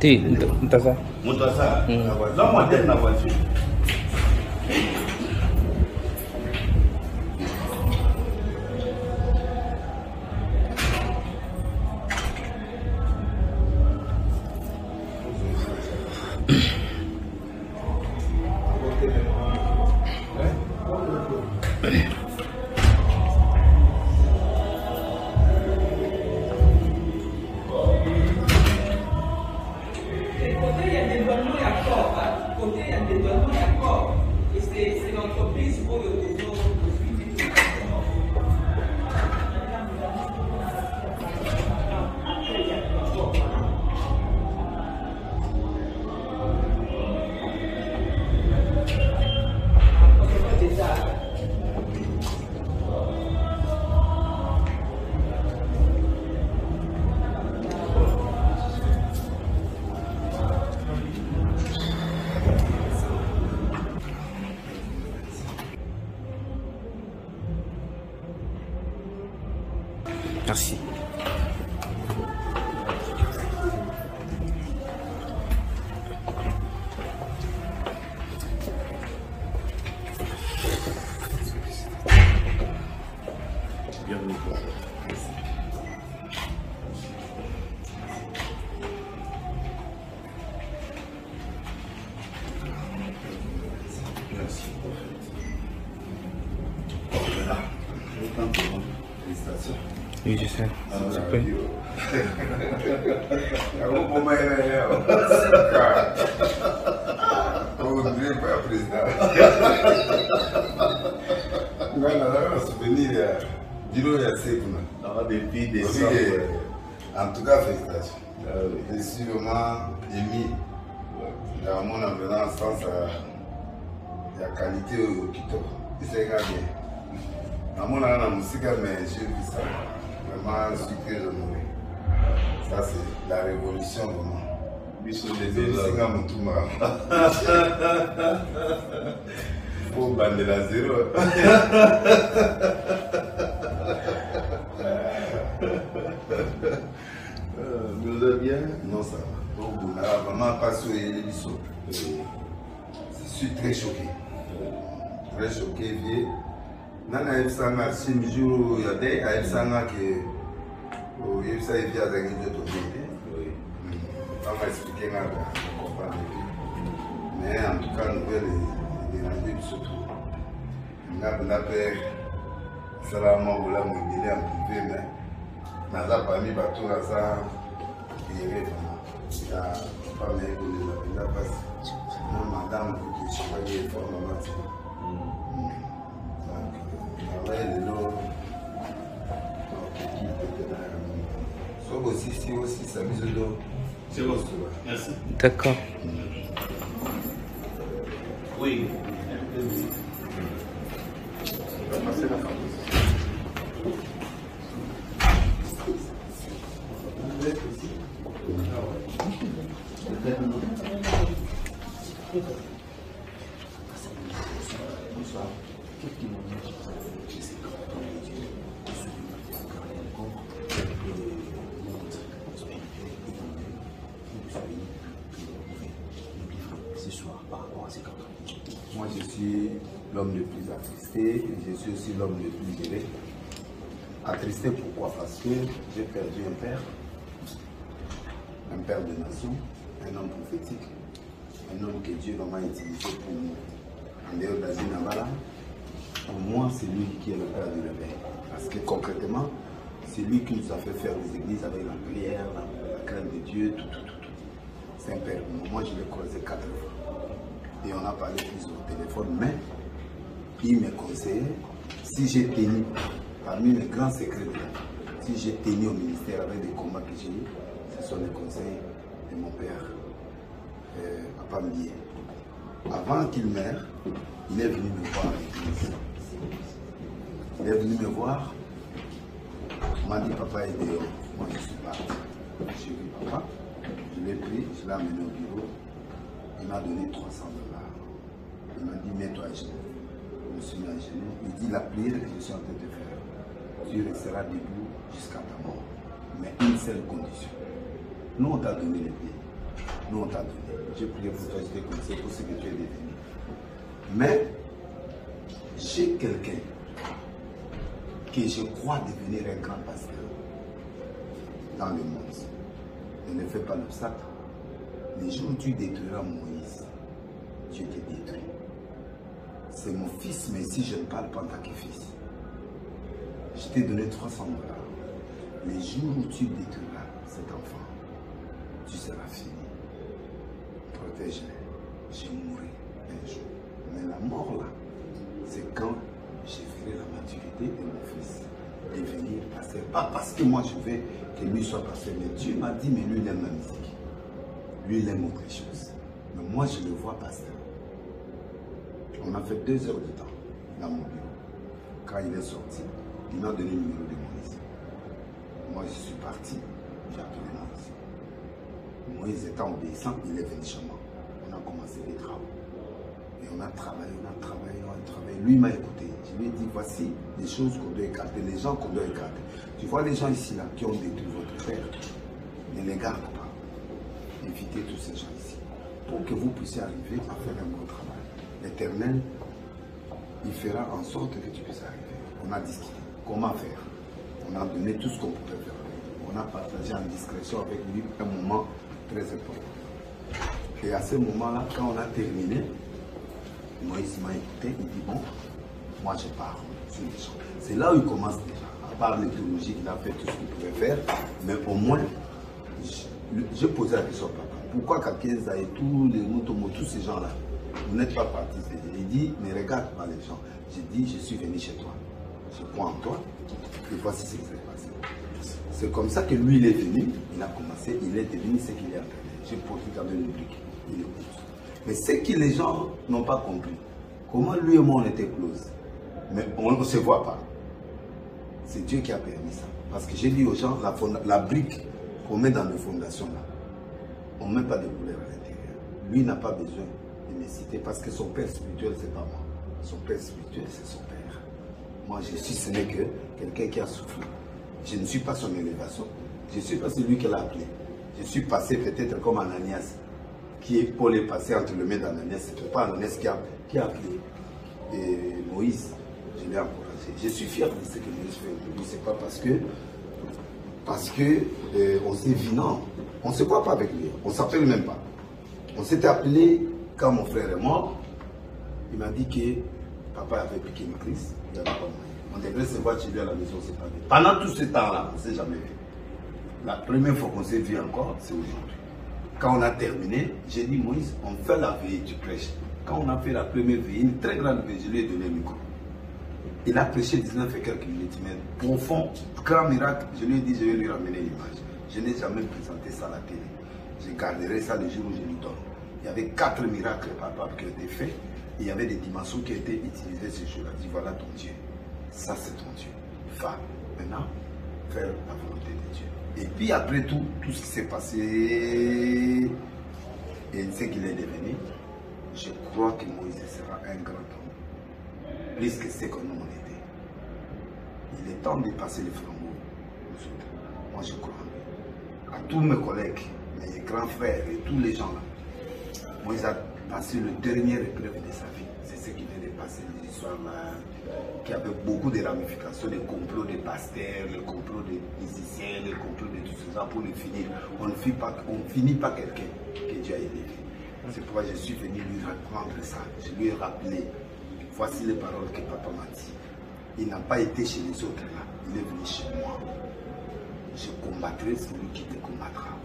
Si, Moutassa. Moutassa. Là, moi, j'ai la voiture. Merci. Bienvenue. Merci. Voilà. Félicitations. Oui, je sais. C'est prêt. En tout cas, félicitations. Je suis vraiment ému. Dans mon en sens, la qualité au Quito. C'est bien. Dans mon musique, mais j'ai vu ça. Vraiment, je suis très honoré. Ça, c'est la révolution, vraiment. Faut bander la zéro. Vous allez bien? Non, ça va. Donc, vraiment, pas sur les bisous. Je suis très choqué. Très choqué, vieux. Nana Ebsanga, si un jour il y a des Ebsanga qui Ebsanga est bien avec les autres. On va expliquer, on va comprendre. Mais en tout cas, nous voulons les déranger surtout. Nous avons fait Salam Moula Mouidile en privé, mais nous avons pas mis bateau à ça. Il y avait vraiment. Il y a pas mis pour les appeler parce que madame qui est choyée pour maman. Aussi, ça mise de c'est bon, merci. D'accord. Oui. On va passer la bonsoir. Qu'est-ce qui m'ont dit? Ce soir par rapport à ces cadeaux. Moi, je suis l'homme le plus attristé et je suis aussi l'homme le plus géré. Attristé pourquoi? Parce que j'ai perdu un père de nation, un homme prophétique, un homme que Dieu m'a utilisé pour nous. En dehors d'Azinabala, pour moi, c'est lui qui est le père du réveil. Parce que concrètement, c'est lui qui nous a fait faire les églises avec la prière, la crainte de Dieu, tout. C'est un père. Moi, je l'ai croisé 4 fois. Et on a parlé plus au téléphone, mais il me conseillait, si j'ai tenu, parmi les grands secrets de la vie, si j'ai tenu au ministère avec des combats que j'ai eu, ce sont les conseils de mon père, Papa Mbié. Avant qu'il meure, il est venu me voir à l'église. Il est venu me voir, il m'a dit papa est dehors. Moi je suis parti. J'ai vu papa, je l'ai pris, je l'ai amené au bureau. Il m'a donné 300 $. Il m'a dit mets-toi à genoux. Je me suis mis à genoux. Il dit la prière que je suis en train de faire, tu resteras debout jusqu'à ta mort. Mais une seule condition. Nous on t'a donné les pieds. Nous, on t'a donné. J'ai prié pour toi, je t'ai conseillé pour ce que tu es devenu. Mais, j'ai quelqu'un que je crois devenir un grand pasteur dans le monde. Ne le fais pas l'obstacle. Les jours où tu détruiras Moïse, Dieu te détruit. C'est mon fils, mais si je ne parle pas en tant que fils, je t'ai donné 300 $. Les jours où tu détruiras cet enfant, tu seras fini. Protège-les. Je mourrai un jour. Mais la mort là, c'est quand je ferai la maturité de mon fils devenir pasteur. Pas parce que moi je veux que lui soit pasteur, mais Dieu m'a dit, mais lui il aime la musique. Lui il aime autre chose. Mais moi je le vois pasteur. On a fait 2 heures de temps dans mon bureau. Quand il est sorti, il m'a donné le numéro de Moïse. Moi je suis parti, j'ai appelé Moïse. Moïse étant obéissant, il est venu chez moi. On a commencé les travaux. Et on a travaillé. Lui m'a écouté. Je lui ai dit, voici les choses qu'on doit écarter, les gens qu'on doit écarter. Tu vois les gens ici là qui ont détruit votre père, ne les garde pas. Évitez tous ces gens ici. Pour que vous puissiez arriver à faire un bon travail. L'Éternel, il fera en sorte que tu puisses arriver. On a discuté. Comment faire? On a donné tout ce qu'on pouvait faire. On a partagé en discrétion avec lui un moment très important. Et à ce moment-là, quand on a terminé, Moïse m'a écouté, il dit bon, moi je pars sur les champs. C'est là où il commence déjà. À part l'éthologie, il a fait tout ce qu'il pouvait faire, mais au moins, je posais la question à papa. Pourquoi Kakenza et tous les Mutombo, tous ces gens-là, vous n'êtes pas partis? Il dit, ne regarde pas les gens. J'ai dit, je suis venu chez toi. Je crois en toi. Et voici ce qui s'est passé. C'est comme ça que lui, il est venu, il a commencé, il est devenu ce qu'il est en train. J'ai profité quand même le brique. Il écoute. Mais ce que les gens n'ont pas compris, comment lui et moi on était close, mais on ne se voit pas. C'est Dieu qui a permis ça. Parce que j'ai dit aux gens, la brique qu'on met dans les fondations là, on ne met pas de couleur à l'intérieur. Lui n'a pas besoin de me citer parce que son père spirituel, c'est pas moi. Son père spirituel, c'est son père. Moi, je suis ce n'est que quelqu'un qui a souffert. Je ne suis pas son élévation. Je ne suis pas celui qui l'a appelé. Je suis passé peut-être comme Ananias, qui est Paul est passé entre les mains d'Ananias. Ce n'est pas Ananias qui a appelé. Et Moïse, je l'ai encouragé. Je suis fier de ce que Moïse fait aujourd'hui. Ce n'est pas parce que on s'est vu, non. On ne se voit pas avec lui. On ne s'appelle même pas. On s'était appelé quand mon frère est mort. Il m'a dit que papa avait piqué une crise. Il n'y avait pas moyen. On devrait se voir chez lui à la maison, c'est pas vrai. Pendant tout ce temps-là, on ne s'est jamais vu. La première fois qu'on s'est vu encore, c'est aujourd'hui. Quand on a terminé, j'ai dit Moïse, on fait la veille du prêche. Quand on a fait la première veille, une très grande veille, je lui ai donné le micro. Il a prêché 19 et quelques minutes, mais profond, grand miracle, je lui ai dit, je vais lui ramener l'image. Je n'ai jamais présenté ça à la télé. Je garderai ça le jour où je lui donne. Il y avait 4 miracles palpables qui ont été faits. Et il y avait des dimensions qui ont été utilisées ce jour-là. Dit voilà ton Dieu. Ça c'est ton Dieu. Va maintenant faire la volonté de Dieu. Et puis après tout ce qui s'est passé et ce qu'il est devenu, je crois que Moïse sera un grand homme. Plus que ce que nous on était. Il est temps de passer le flambeau aux autres. Moi je crois en lui. À tous mes collègues, mes grands frères et tous les gens là, Moïse a passé le dernier épreuve de sa vie. C'est ce qui vient de passer, les histoires là, qui avait beaucoup de ramifications, des complots des pasteurs, les complots des musiciens, les complots de tout ça pour le finir. On ne finit pas quelqu'un que Dieu a élevé. C'est pourquoi je suis venu lui reprendre ça. Je lui ai rappelé, voici les paroles que papa m'a dit. Il n'a pas été chez les autres là, il est venu chez moi. Je combattrai celui qui te combattra.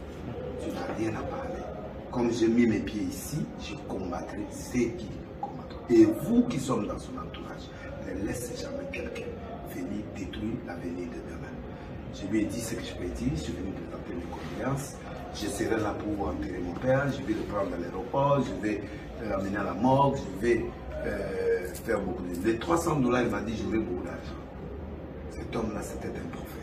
Tu n'as rien à parler. Comme j'ai mis mes pieds ici, je combattrai ceux qui combattront. Et vous qui sommes dans son entourage, ne laissez jamais quelqu'un venir détruire l'avenir de demain. Je lui ai dit ce que je peux dire, je suis venu présenter mes condoléances. Je serai là pour enterrer mon père, je vais le prendre à l'aéroport, je vais l'amener à la morgue, je vais faire beaucoup de... Les 300 $, il m'a dit j'aurai beaucoup d'argent. Cet homme-là, c'était un prophète.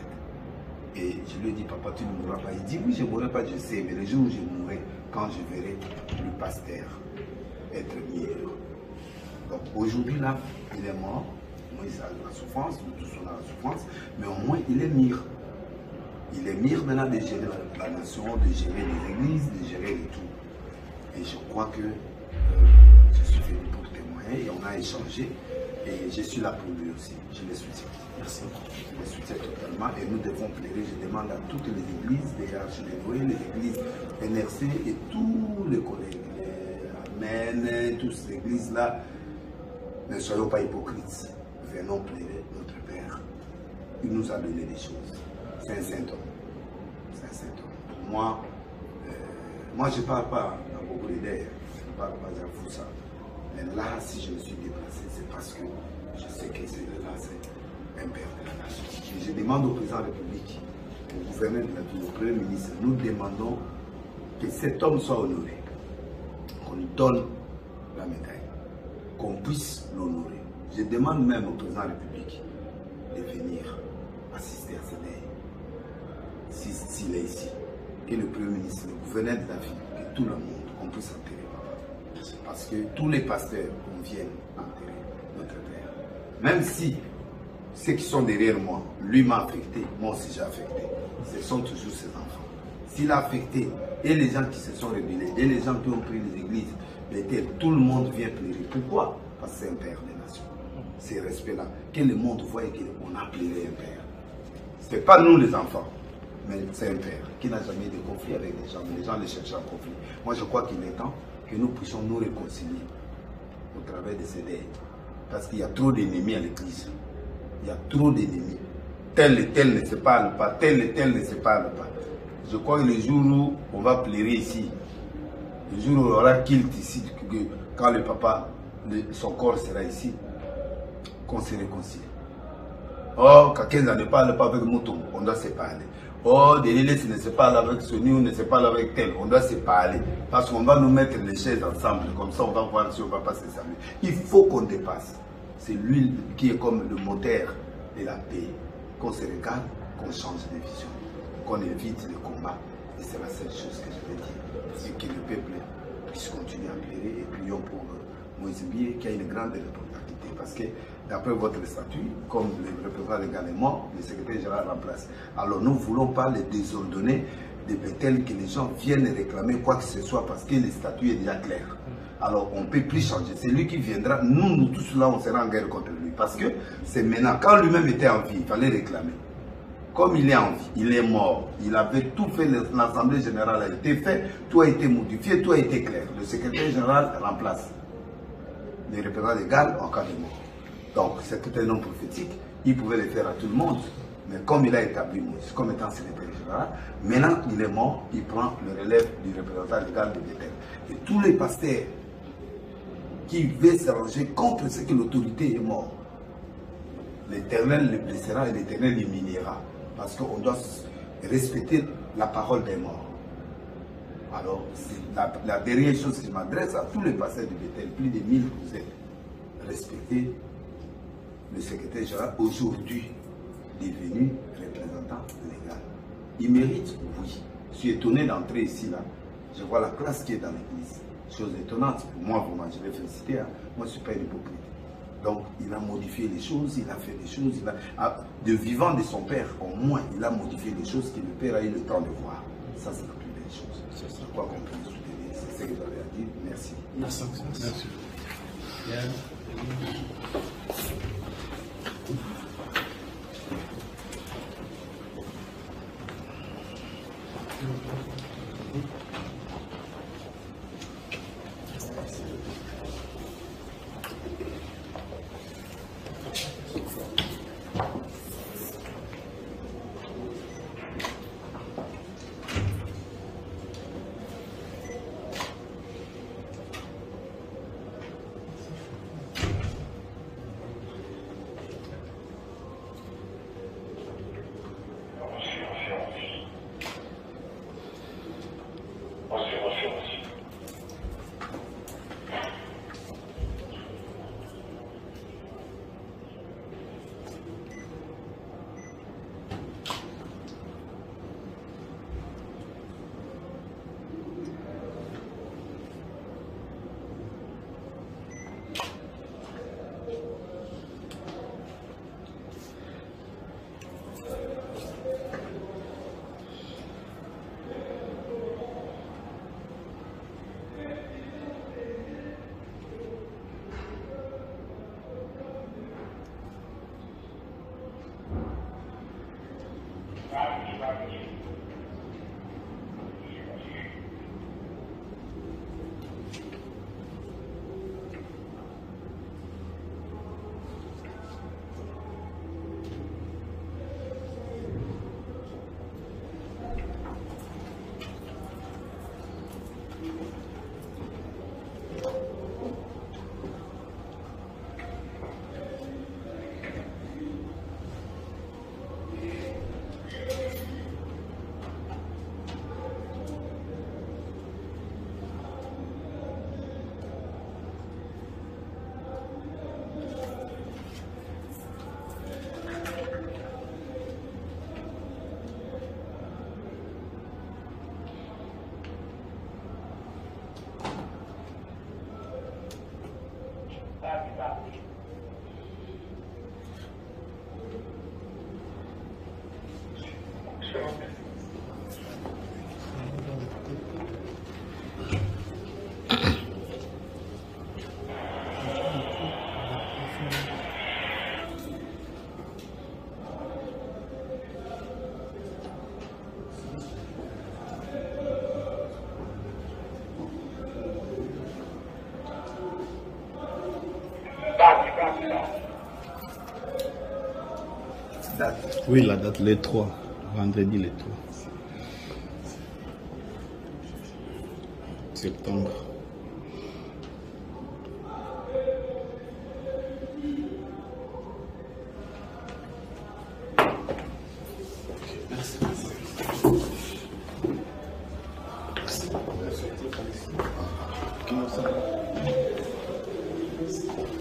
Et je lui ai dit, papa, tu ne mourras pas. Il dit, oui, je ne mourrai pas, je sais, mais le jour où je mourrai, quand je verrai le pasteur être meilleur. Donc aujourd'hui, là, il est mort. Moïse a la souffrance, nous tous on a la souffrance, mais au moins, il est mire. Il est mire maintenant de gérer la nation, de gérer les églises, de gérer le tout. Et je crois que je suis venu pour témoigner et on a échangé. Et je suis là pour lui aussi. Je le soutiens. Merci. Je le soutiens totalement. Et nous devons plaider. Je demande à toutes les églises, des archevêques, les églises NRC et tous les collègues, les Amen, toutes ces églises-là, ne soyons pas hypocrites. Venons plaider notre Père. Il nous a donné des choses. C'est un saint homme. C'est un saint homme. Pour moi, je ne parle pas dans beaucoup d'idées. Je ne parle pas, j'avoue ça. Mais là, si je me suis déplacé, c'est parce que je sais que là, c'est un père de la nation. Et je demande au président de la République, au gouverneur de la ville, au premier ministre, nous demandons que cet homme soit honoré, qu'on lui donne la médaille, qu'on puisse l'honorer. Je demande même au président de la République de venir assister à cette veille, s'il est ici, que le premier ministre, le gouverneur de la ville, que tout le monde, qu'on puisse enterrer. Parce que tous les pasteurs, on vient enterrer notre Père. Même si ceux qui sont derrière moi, lui m'a affecté, moi aussi j'ai affecté. Ce sont toujours ses enfants. S'il a affecté, et les gens qui se sont rebellés, et les gens qui ont pris les églises, tout le monde vient pleurer. Pourquoi? Parce que c'est un père des nations. Ces respects-là, que le monde voit et qu'on a pleuré un père. Ce n'est pas nous les enfants, mais c'est un père qui n'a jamais eu de conflit avec les gens. Les gens les cherchent en conflit. Moi je crois qu'il est temps que nous puissions nous réconcilier au travers de ces deuils. Parce qu'il y a trop d'ennemis à l'église. Il y a trop d'ennemis. Tel et tel ne se parle pas, tel et tel ne se parle pas. Je crois que le jour où on va pleurer ici, le jour où on aura kilt ici, quand le papa, son corps sera ici, qu'on se réconcilie. Oh, quelqu'un ne parle pas avec Mouton, on doit se parler. Oh, Delilis ne se parle avec Sony ou ne se parle avec tel. On doit se parler. Parce qu'on va nous mettre les chaises ensemble. Comme ça, on va voir si on va pas se saluer. Il faut qu'on dépasse. C'est lui qui est comme le moteur de la paix. Qu'on se regarde, qu'on change de vision. Qu'on évite le combat. Et c'est la seule chose que je veux dire. C'est que le peuple puisse continuer à pleurer. Et prions pour Moïse Bié qui a une grande responsabilité. Parce que d'après votre statut, comme le représentant légal est mort, le secrétaire général remplace. Alors nous ne voulons pas les désordonner de Bethel, que les gens viennent réclamer quoi que ce soit parce que le statut est déjà clair. Alors on ne peut plus changer. C'est lui qui viendra. Nous tous là, on sera en guerre contre lui. Parce que c'est maintenant, quand lui-même était en vie, il fallait réclamer. Comme il est en vie, il est mort. Il avait tout fait, l'Assemblée générale a été faite, tout a été modifié, tout a été clair. Le secrétaire général remplace les représentants légal en cas de mort. Donc, c'était un homme prophétique, il pouvait le faire à tout le monde. Mais comme il a établi Moïse comme étant secrétaire général, maintenant il est mort, il prend le relève du représentant légal de Bethel. Et tous les pasteurs qui veulent s'arranger contre ce que l'autorité est morte, l'Éternel le blessera et l'Éternel l'éliminera. Parce qu'on doit respecter la parole des morts. Alors, c'est la dernière chose que je m'adresse à tous les pasteurs de Bethel, plus de 1000 que vous êtes, respectez le secrétaire général aujourd'hui devenu représentant légal. Il mérite, oui. Je suis étonné d'entrer ici, là. Je vois la classe qui est dans l'église. Chose étonnante. Pour moi, vraiment, je vais féliciter. Hein. Moi, je ne suis pas un hypocrite. Donc, il a modifié les choses, il a fait des choses. De vivant de son père, au moins, il a modifié les choses que le père a eu le temps de voir. Ça, c'est la plus belle chose. Je crois qu'on peut le soutenir. C'est ce que j'avais à dire. Merci. Merci. Merci. Oui, la date, les 3. Vendredi, les 3. Septembre. Merci. Merci.